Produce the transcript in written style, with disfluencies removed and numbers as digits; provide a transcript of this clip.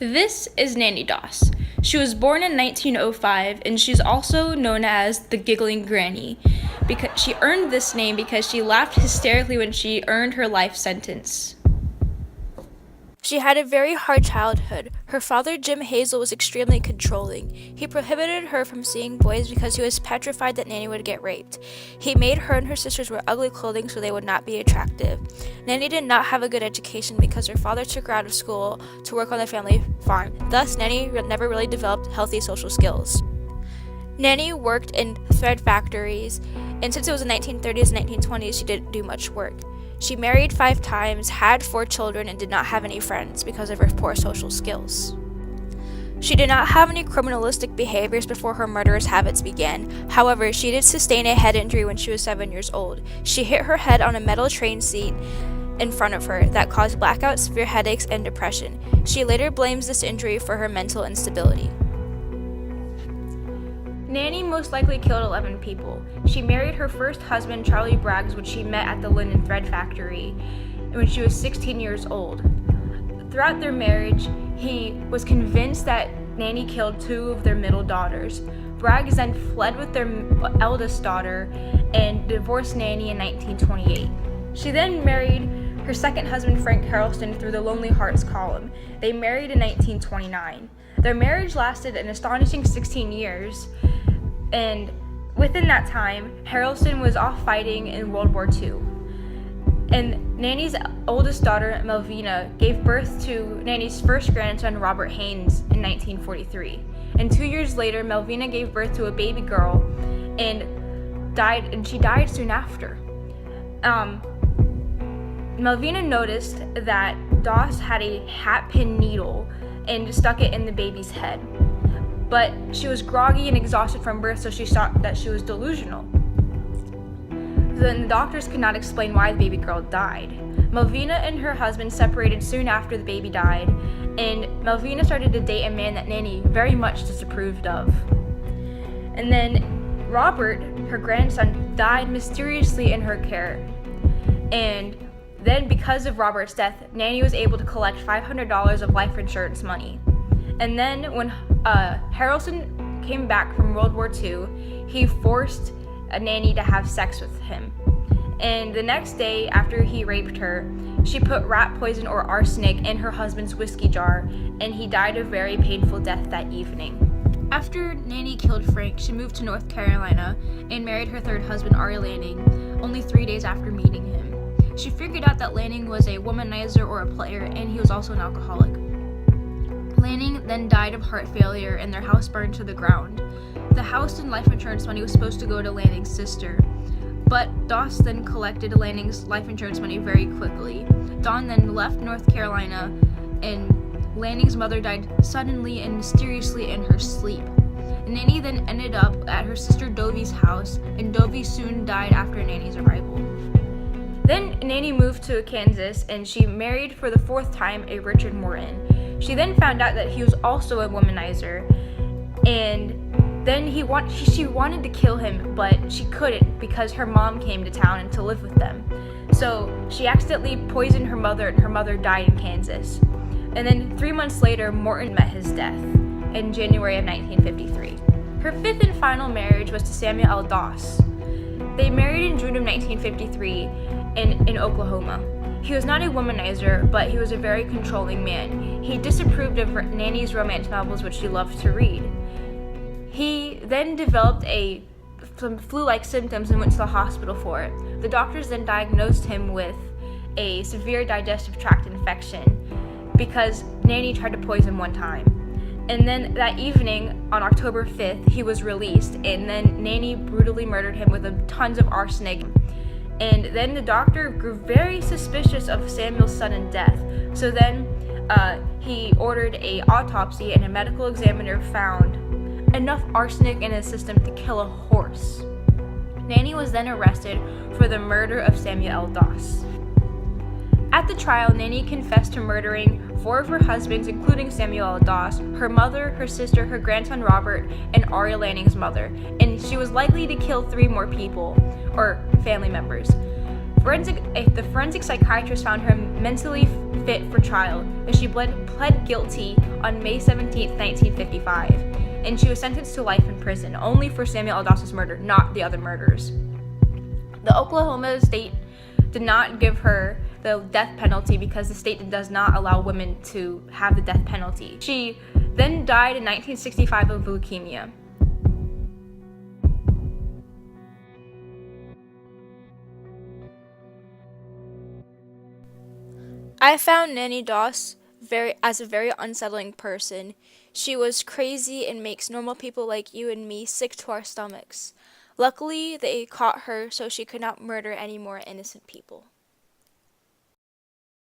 This is Nannie Doss. She was born in 1905, and she's also known as the Giggling Granny because she earned this name because she laughed hysterically when she earned her life sentence. She had a very hard childhood. Her father, Jim Hazel, was extremely controlling. He prohibited her from seeing boys because he was petrified that Nannie would get raped. He made her and her sisters wear ugly clothing so they would not be attractive. Nannie did not have a good education because her father took her out of school to work on the family farm. Thus, Nannie never really developed healthy social skills. Nannie worked in thread factories, and since it was the 1930s and 1920s, she didn't do much work. She married 5 times, had 4 children, and did not have any friends because of her poor social skills. She did not have any criminalistic behaviors before her murderous habits began. However, she did sustain a head injury when she was 7 years old. She hit her head on a metal train seat in front of her that caused blackouts, severe headaches, and depression. She later blames this injury for her mental instability. Nannie most likely killed 11 people. She married her first husband, Charlie Braggs, which she met at the linen thread factory when she was 16 years old. Throughout their marriage, he was convinced that Nannie killed 2 of their middle daughters. Braggs then fled with their eldest daughter and divorced Nannie in 1928. She then married her second husband, Frank Harrelson, through the Lonely Hearts column. They married in 1929. Their marriage lasted an astonishing 16 years. And within that time, Harrelson was off fighting in World War II. And Nannie's oldest daughter, Melvina, gave birth to Nannie's first grandson, Robert Haynes, in 1943. And 2 years later, Melvina gave birth to a baby girl and she died soon after. Melvina noticed that Doss had a hat pin needle and stuck it in the baby's head. But she was groggy and exhausted from birth, so she thought that she was delusional. Then the doctors could not explain why the baby girl died. Melvina and her husband separated soon after the baby died, and Melvina started to date a man that Nannie very much disapproved of. And then Robert, her grandson, died mysteriously in her care. And then because of Robert's death, Nannie was able to collect $500 of life insurance money. And then when Harrelson came back from World War II, he forced Nannie to have sex with him. And the next day after he raped her, she put rat poison or arsenic in her husband's whiskey jar, and he died a very painful death that evening. After Nannie killed Frank, she moved to North Carolina and married her third husband, Ari Lanning, only 3 days after meeting him. She figured out that Lanning was a womanizer or a player, and he was also an alcoholic. Lanning then died of heart failure and their house burned to the ground. The house and life insurance money was supposed to go to Lanning's sister, but Doss then collected Lanning's life insurance money very quickly. Dawn then left North Carolina, and Lanning's mother died suddenly and mysteriously in her sleep. Nannie then ended up at her sister Dovie's house, and Dovie soon died after Nannie's arrival. Then Nannie moved to Kansas, and she married for the 4th time a Richard Morton. She then found out that he was also a womanizer, and then she wanted to kill him, but she couldn't because her mom came to town and to live with them. So she accidentally poisoned her mother, and her mother died in Kansas. And then 3 months later, Morton met his death in January of 1953. Her 5th and final marriage was to Samuel L. Doss. They married in June of 1953 in Oklahoma. He was not a womanizer, but he was a very controlling man. He disapproved of Nannie's romance novels, which she loved to read. He then developed some flu-like symptoms and went to the hospital for it. The doctors then diagnosed him with a severe digestive tract infection because Nannie tried to poison him one time. And then that evening, on October 5th, he was released, and then Nannie brutally murdered him with tons of arsenic. And then the doctor grew very suspicious of Samuel's sudden death. So then he ordered an autopsy, and a medical examiner found enough arsenic in his system to kill a horse. Nannie was then arrested for the murder of Samuel L. Doss. At the trial, Nannie confessed to murdering 4 of her husbands, including Samuel L. Doss, her mother, her sister, her grandson Robert, and Ari Lanning's mother, and she was likely to kill 3 more people, or family members. The forensic psychiatrist found her mentally fit for trial, and she pled guilty on May 17, 1955, and she was sentenced to life in prison, only for Samuel L. Doss's murder, not the other murders. The Oklahoma state did not give her the death penalty because the state does not allow women to have the death penalty. She then died in 1965 of leukemia. I found Nannie Doss as a very unsettling person. She was crazy and makes normal people like you and me sick to our stomachs. Luckily, they caught her so she could not murder any more innocent people.